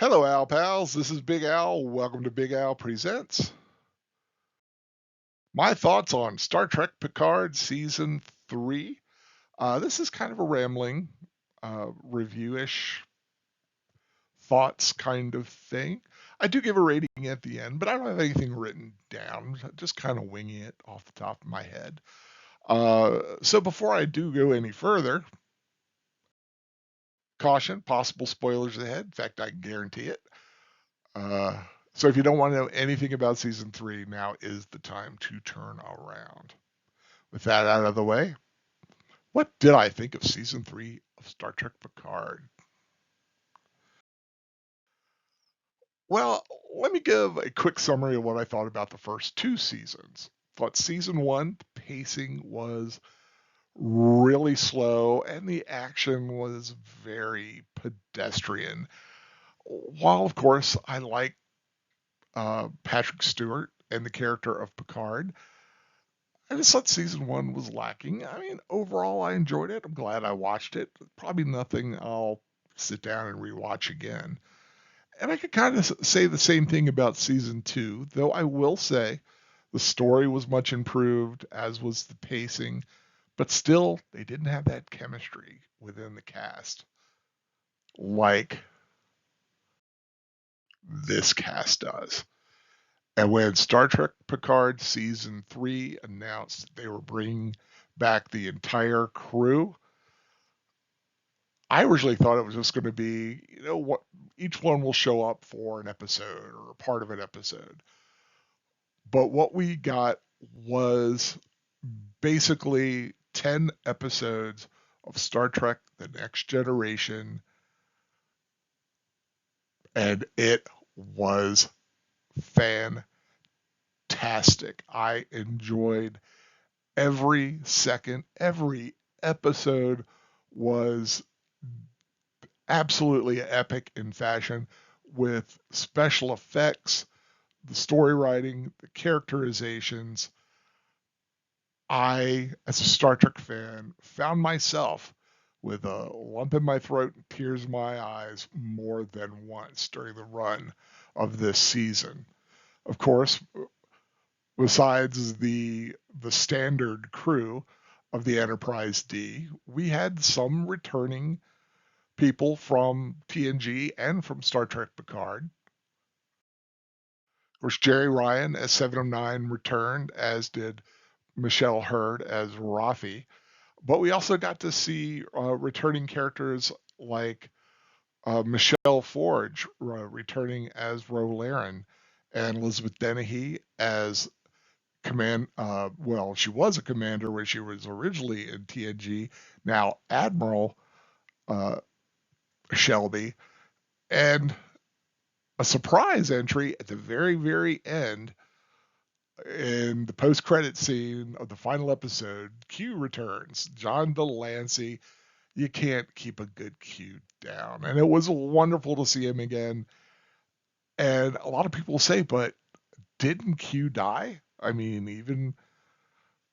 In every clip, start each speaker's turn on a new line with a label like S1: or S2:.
S1: Hello, Al pals. This is Big Al. Welcome to Big Al Presents. My thoughts on Star Trek Picard Season 3. This is kind of a rambling, review-ish thoughts kind of thing. I do give a rating at the end, but I don't have anything written down. Just kind of winging it off the top of my head. So before I do go any further, caution, possible spoilers ahead. In fact, I can guarantee it. Uh, so if you don't want to know anything about season 3, now is the time to turn around. With that out of the way, what did I think of season 3 of Star Trek Picard? Well, let me give a quick summary of what I thought about the first two seasons. Thought season 1, the pacing was really slow and the action was very pedestrian. While, of course, I like Patrick Stewart and the character of Picard, I just thought season 1 was lacking. I mean, overall, I enjoyed it. I'm glad I watched it. Probably nothing I'll sit down and rewatch again. And I could kind of say the same thing about season 2, though I will say the story was much improved, as was the pacing, but still, they didn't have that chemistry within the cast like this cast does. And when Star Trek Picard season 3 announced they were bringing back the entire crew, I originally thought it was just going to be, what each one will show up for an episode or a part of an episode. But what we got was basically 10 episodes of Star Trek The Next Generation, and it was fantastic. I enjoyed every second, every episode was absolutely epic in fashion with special effects, the story writing, the characterizations. I, as a Star Trek fan, found myself with a lump in my throat and tears in my eyes more than once during the run of this season. Of course, besides the standard crew of the Enterprise D, we had some returning people from TNG and from Star Trek Picard. Of course, Jerry Ryan as 709 returned, as did Michelle Hurd as Rafi. But we also got to see returning characters like Michelle Forge returning as Ro Laren, and Elizabeth Dennehy as she was a commander when she was originally in TNG, now Admiral uh, Shelby, and a surprise entry at the very, very end in the post-credit scene of the final episode. Q returns. John Delancey. You can't keep a good Q down, and it was wonderful to see him again. And a lot of people say, but didn't Q die? I mean,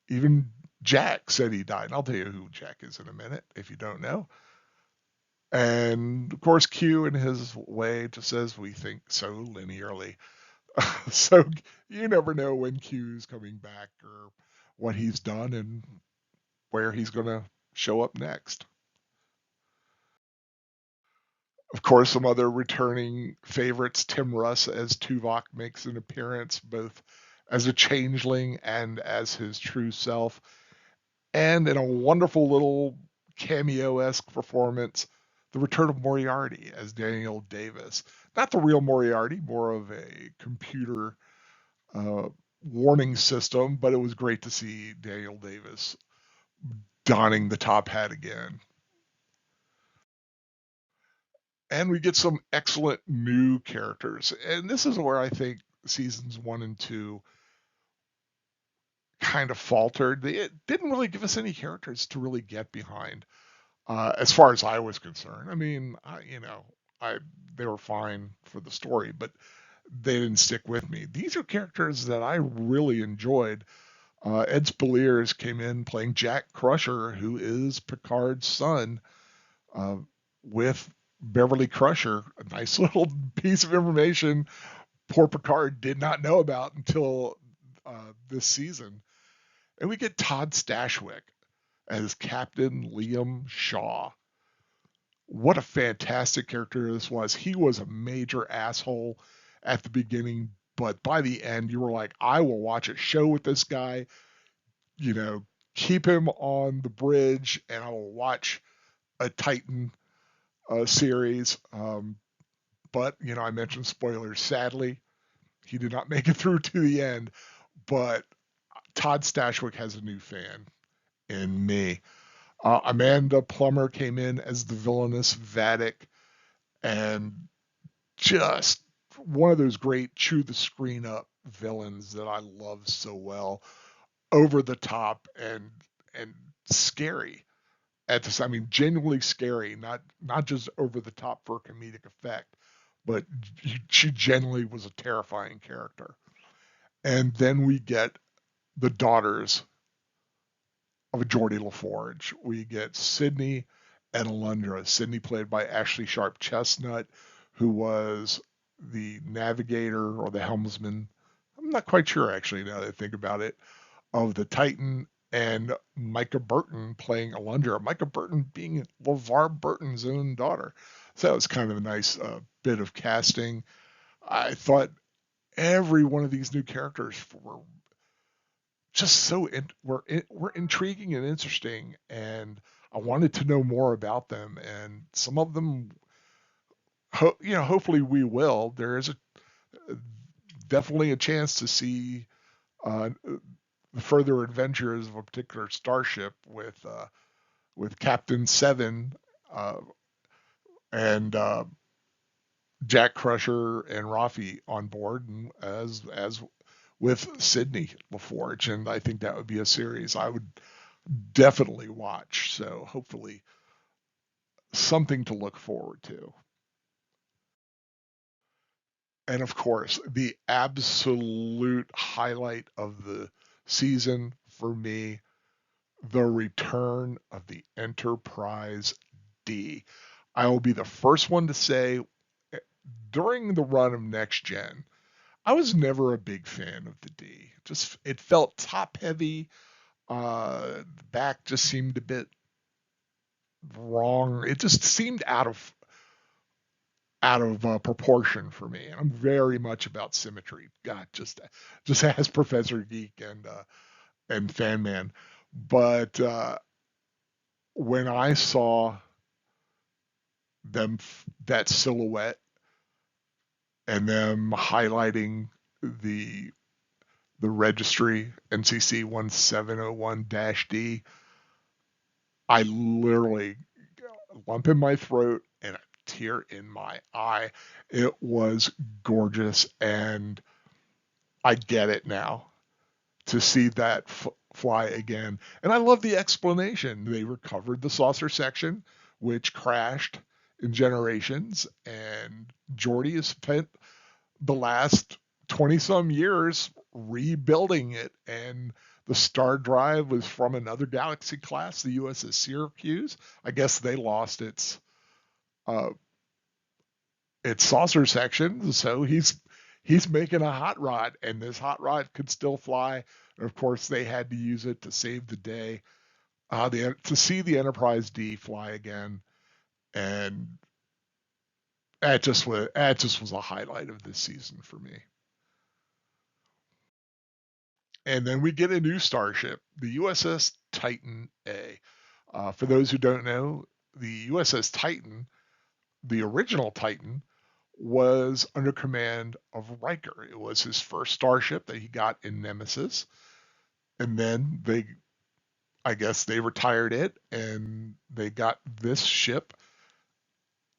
S1: even Jack said he died. And I'll tell you who Jack is in a minute if you don't know. And of course, Q in his way just says we think so linearly. So you never know when Q's coming back or what he's done and where he's going to show up next. Of course, some other returning favorites. Tim Russ as Tuvok makes an appearance both as a changeling and as his true self. And in a wonderful little cameo-esque performance, the return of Moriarty as Daniel Davis. Not the real Moriarty, more of a computer uh, warning system, but it was great to see Daniel Davis donning the top hat again. And we get some excellent new characters. And this is where I think seasons 1 and 2 kind of faltered. They didn't really give us any characters to really get behind, as far as I was concerned. I mean, they were fine for the story, but they didn't stick with me. These are characters that I really enjoyed. Ed Spaliers came in playing Jack Crusher, who is Picard's son, with Beverly Crusher, a nice little piece of information poor Picard did not know about until this season. And we get Todd Stashwick as Captain Liam Shaw. What a fantastic character this was. He was a major asshole at the beginning, but by the end, you were like, I will watch a show with this guy, you know, keep him on the bridge, and I will watch a Titan series. But, I mentioned spoilers. Sadly, he did not make it through to the end, but Todd Stashwick has a new fan in me. Amanda Plummer came in as the villainous Vatic, and just one of those great chew the screen up villains that I love so well. Over the top and scary at this. I mean, genuinely scary, not just over the top for comedic effect, but she genuinely was a terrifying character. And then we get the daughters of Geordie LaForge. We get Sydney and Alundra. Sydney played by Ashley Sharp Chestnut, who was the navigator or the helmsman. I'm not quite sure actually now that I think about it, of the Titan, and Micah Burton playing Alundra. Micah Burton being LeVar Burton's own daughter. So that was kind of a nice bit of casting. I thought every one of these new characters were just were intriguing and interesting, and I wanted to know more about them. And some of them, hopefully we will. There is definitely a chance to see the further adventures of a particular starship with Captain Seven uh, and Jack Crusher and Rafi on board, and as with Sydney LaForge, and I think that would be a series I would definitely watch. So hopefully something to look forward to. And of course, the absolute highlight of the season for me, the return of the Enterprise D. I will be the first one to say during the run of Next Gen, I was never a big fan of the D. Just it felt top heavy. The back just seemed a bit wrong. It just seemed out of proportion for me. And I'm very much about symmetry. God, just as Professor Geek and Fan Man. But when I saw them that silhouette and them highlighting the the registry NCC 1701-D, I literally lump in my throat and a tear in my eye. It was gorgeous, and I get it now to see that fly again. And I love the explanation. They recovered the saucer section, which crashed in Generations, and Geordi has spent the last 20 some years rebuilding it. And the star drive was from another galaxy class, the USS Syracuse. I guess they lost uh, its saucer section, so he's making a hot rod, and this hot rod could still fly. And of course, they had to use it to save the day. To see the Enterprise D fly again, and that just was a highlight of this season for me. And then we get a new starship, the USS Titan A. For those who don't know, the USS Titan, the original Titan, was under command of Riker. It was his first starship that he got in Nemesis, and then I guess they retired it, and they got this ship,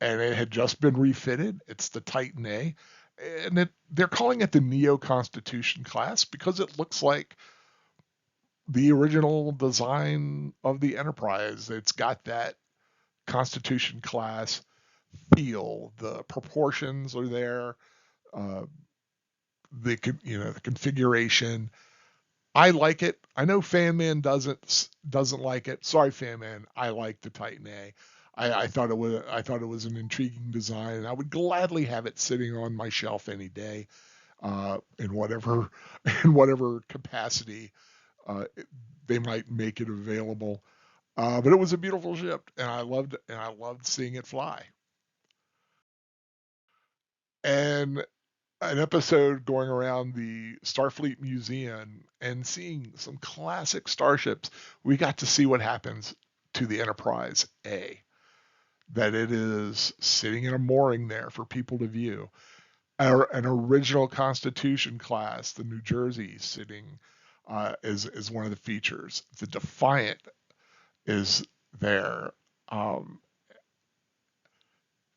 S1: and it had just been refitted. It's the Titan A, and they're calling it the Neo Constitution class because it looks like the original design of the Enterprise. It's got that Constitution class feel. The proportions are there. Uh, the configuration. I like it. I know Fan Man doesn't like it. Sorry, Fan Man. I like the Titan A. I thought it was an intriguing design, and I would gladly have it sitting on my shelf any day, in whatever in whatever capacity uh, they might make it available. But it was a beautiful ship, and I loved seeing it fly. And an episode going around the Starfleet Museum and seeing some classic starships, we got to see what happens to the Enterprise A. That it is sitting in a mooring there for people to view. An original Constitution class, the New Jersey, sitting is one of the features. The Defiant is there. Um,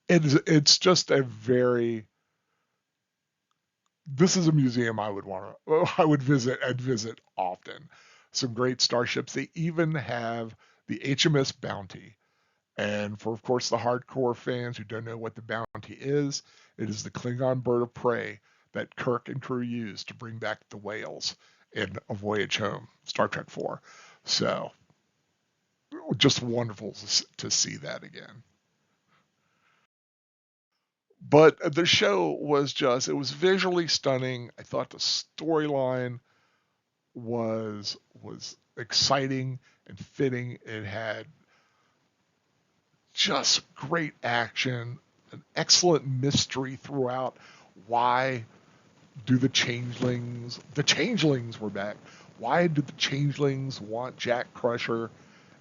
S1: it's just a very this is a museum I would visit and visit often. Some great starships. They even have the HMS Bounty. And for, of course, the hardcore fans who don't know what the Bounty is, it is the Klingon bird of prey that Kirk and crew used to bring back the whales in A Voyage Home, Star Trek 4. So, just wonderful to see that again. But the show it was visually stunning. I thought the storyline was exciting and fitting. It had just great action, an excellent mystery throughout. Why do the changelings were back? Why do the changelings want Jack Crusher?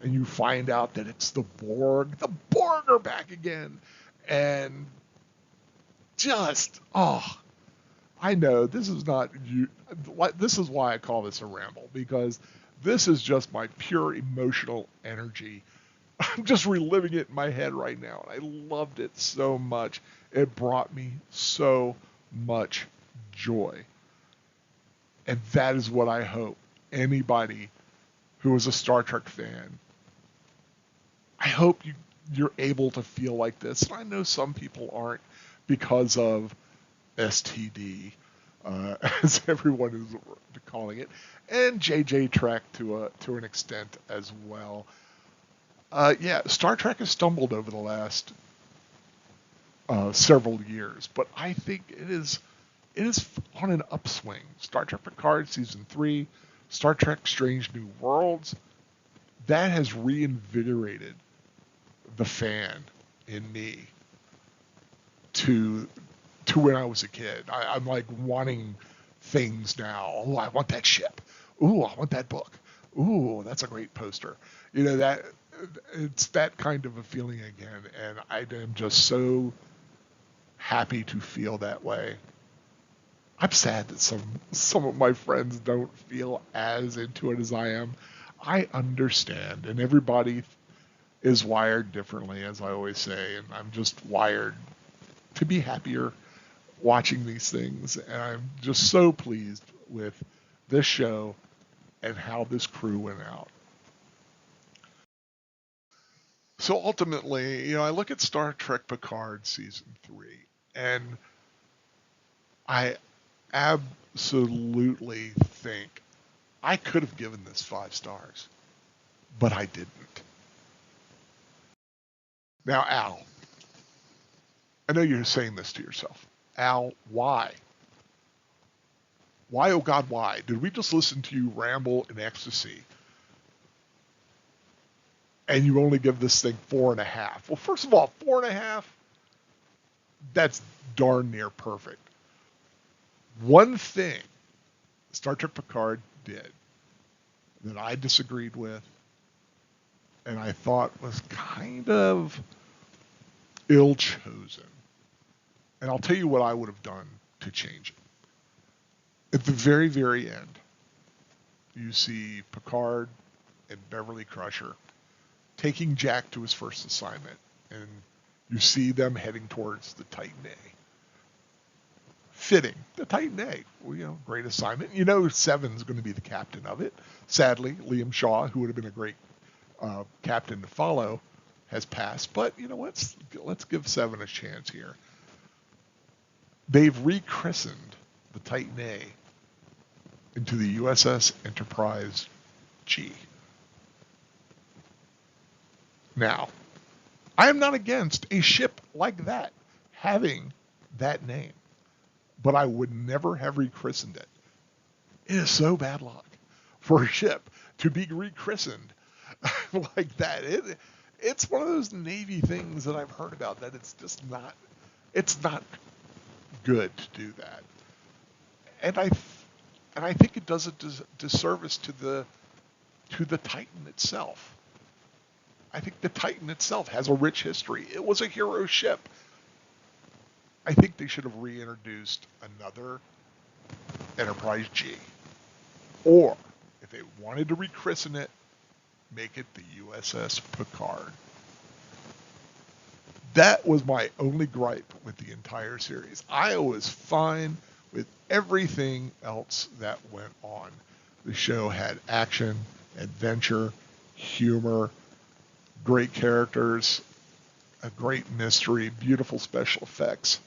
S1: And you find out that it's the Borg. The Borg are back again. And just, I know this is not you. This is why I call this a ramble, because this is just my pure emotional energy. I'm just reliving it in my head right now, and I loved it so much. It brought me so much joy, and that is what I hope anybody who is a Star Trek fan. I hope you're able to feel like this. And I know some people aren't because of STD, as everyone is calling it, and JJ Trek to an extent as well. Yeah, Star Trek has stumbled over the last several years, but I think it is on an upswing. Star Trek Picard season 3, Star Trek Strange New Worlds, that has reinvigorated the fan in me to when I was a kid. I'm like wanting things now. Oh, I want that ship. Ooh, I want that book. Ooh, that's a great poster. That it's that kind of a feeling again, and I am just so happy to feel that way. I'm sad that some of my friends don't feel as into it as I am. I understand, and everybody is wired differently, as I always say, and I'm just wired to be happier watching these things, and I'm just so pleased with this show and how this crew went out. So ultimately, I look at Star Trek Picard season 3, and I absolutely think I could have given this 5 stars, but I didn't. Now, Al, I know you're saying this to yourself. Al, why? Why, oh God, why? Did we just listen to you ramble in ecstasy and you only give this thing 4.5? Well, first of all, 4.5, that's darn near perfect. One thing Star Trek Picard did that I disagreed with and I thought was kind of ill chosen. And I'll tell you what I would have done to change it. At the very, very end, you see Picard and Beverly Crusher taking Jack to his first assignment, and you see them heading towards the Titan A. Fitting, the Titan A. Well, great assignment. Seven's going to be the captain of it. Sadly, Liam Shaw, who would have been a great captain to follow, has passed. But let's give Seven a chance here. They've rechristened the Titan A into the USS Enterprise G. Now, I am not against a ship like that having that name, but I would never have rechristened it. It is so bad luck for a ship to be rechristened like that. It's one of those Navy things that I've heard about that it's not good to do that. And I think it does a disservice to the Titan itself. I think the Titan itself has a rich history. It was a hero ship. I think they should have reintroduced another Enterprise G. Or, if they wanted to rechristen it, make it the USS Picard. That was my only gripe with the entire series. I was fine with everything else that went on. The show had action, adventure, humor, great characters, a great mystery, beautiful special effects.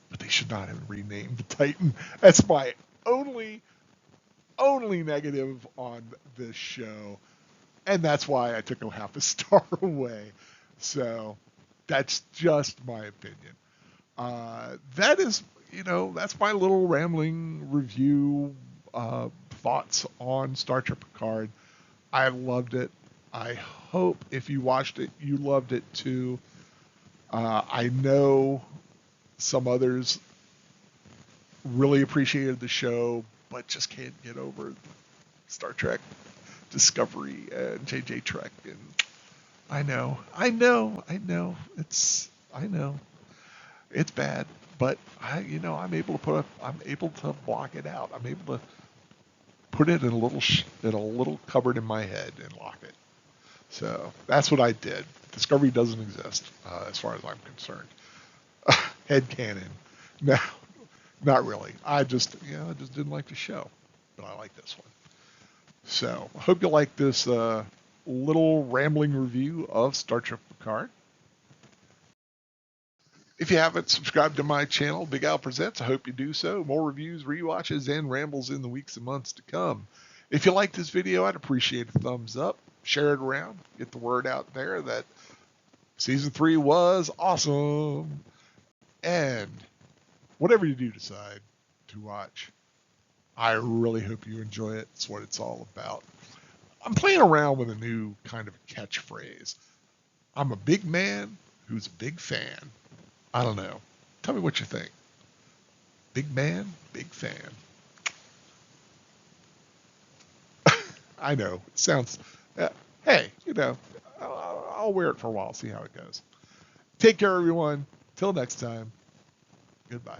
S1: But they should not have renamed the Titan. That's my only negative on this show. And that's why I took a half a star away. So that's just my opinion. That is, that's my little rambling review thoughts on Star Trek Picard. I loved it. I hope if you watched it, you loved it too. I know some others really appreciated the show, but just can't get over Star Trek Discovery and JJ Trek. And I know it's bad, but I'm able to block it out. I'm able to put it in a little cupboard in my head and lock it. So that's what I did. Discovery doesn't exist as far as I'm concerned. Head canon. No, not really. I just didn't like the show, but I like this one. So I hope you like this little rambling review of Star Trek Picard. If you haven't subscribed to my channel, Big Al Presents, I hope you do so. More reviews, rewatches, and rambles in the weeks and months to come. If you like this video, I'd appreciate a thumbs up. Share it around. Get the word out there that Season 3 was awesome. And whatever you do decide to watch, I really hope you enjoy it. It's what it's all about. I'm playing around with a new kind of catchphrase. I'm a big man who's a big fan. I don't know. Tell me what you think. Big man, big fan. I know. It sounds... hey, I'll wear it for a while, see how it goes. Take care, everyone. Till next time. Goodbye.